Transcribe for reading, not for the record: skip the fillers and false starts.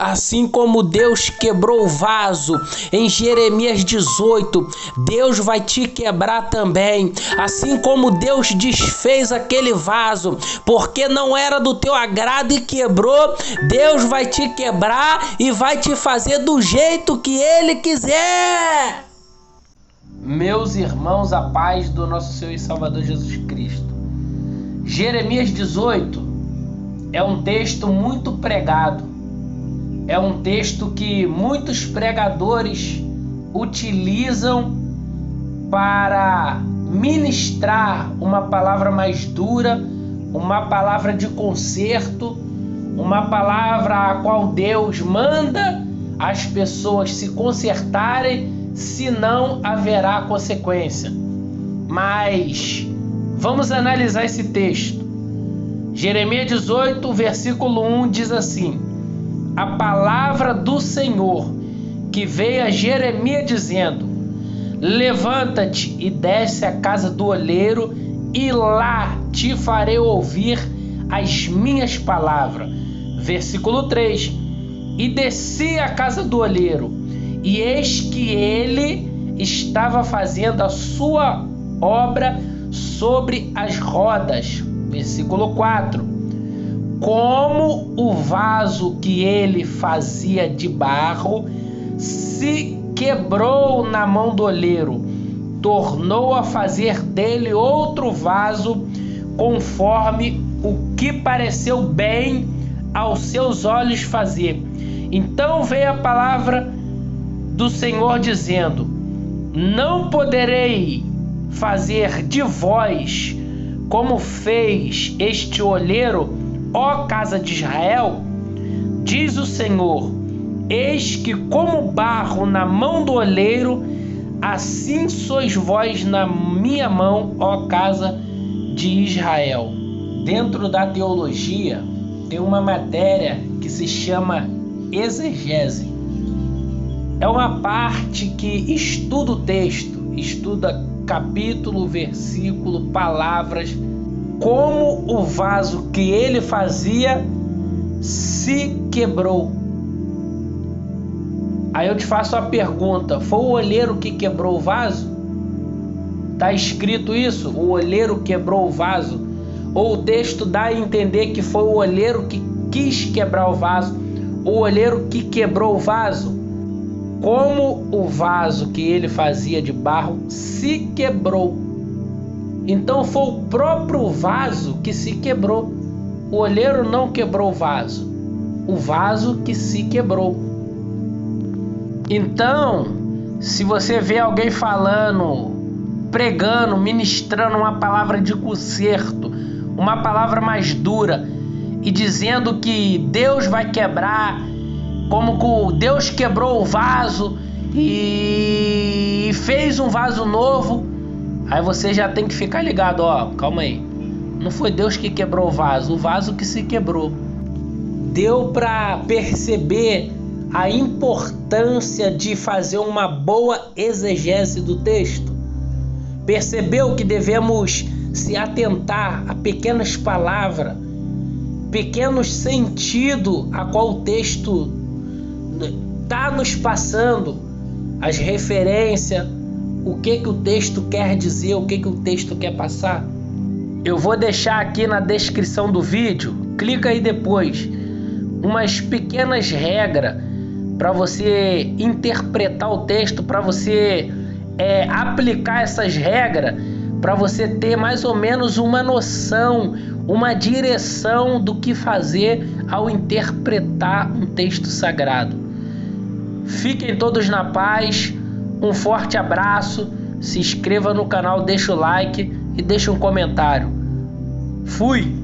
Assim como Deus quebrou o vaso em Jeremias 18, Deus vai te quebrar também. Assim como Deus desfez aquele vaso, porque não era do teu agrado e quebrou, Deus vai te quebrar e vai te fazer do jeito que Ele quiser. Meus irmãos, a paz do nosso Senhor e Salvador Jesus Cristo. Jeremias 18 é um texto muito pregado. É um texto que muitos pregadores utilizam para ministrar uma palavra mais dura, uma palavra de conserto, uma palavra a qual Deus manda as pessoas se consertarem, senão haverá consequência. Mas vamos analisar esse texto. Jeremias 18, versículo 1 diz assim: a palavra do Senhor que veio a Jeremias dizendo: levanta-te e desce à casa do oleiro, e lá te farei ouvir as minhas palavras. Versículo 3: e desci à casa do oleiro, e eis que ele estava fazendo a sua obra sobre as rodas. Versículo 4: como o vaso que ele fazia de barro se quebrou na mão do oleiro, tornou a fazer dele outro vaso, conforme o que pareceu bem aos seus olhos fazer. Então veio a palavra do Senhor dizendo: não poderei fazer de vós como fez este oleiro, ó casa de Israel? Diz o Senhor: eis que como barro na mão do oleiro, assim sois vós na minha mão, ó casa de Israel. Dentro da teologia tem uma matéria que se chama exegese. É uma parte que estuda o texto, estuda capítulo, versículo, palavras, como o vaso que ele fazia se quebrou. Aí eu te faço a pergunta: foi o olheiro que quebrou o vaso? Está escrito isso? O olheiro quebrou o vaso? Ou o texto dá a entender que foi o olheiro que quis quebrar o vaso? O olheiro que quebrou o vaso? Como o vaso que ele fazia de barro se quebrou. Então foi o próprio vaso que se quebrou. O olheiro não quebrou o vaso que se quebrou. Então, se você vê alguém falando, pregando, ministrando uma palavra de conserto, uma palavra mais dura, e dizendo que Deus vai quebrar, como que Deus quebrou o vaso e fez um vaso novo, aí você já tem que ficar ligado, ó, calma aí, não foi Deus que quebrou o vaso que se quebrou. Deu para perceber a importância de fazer uma boa exegese do texto? Percebeu que devemos se atentar a pequenas palavras, pequenos sentidos a qual o texto está nos passando, as referências, o que o texto quer dizer, o que o texto quer passar? Eu vou deixar aqui na descrição do vídeo, clica aí depois, umas pequenas regras para você interpretar o texto, para você aplicar essas regras, para você ter mais ou menos uma noção, uma direção do que fazer ao interpretar um texto sagrado. Fiquem todos na paz, um forte abraço, se inscreva no canal, deixa o like e deixa um comentário. Fui!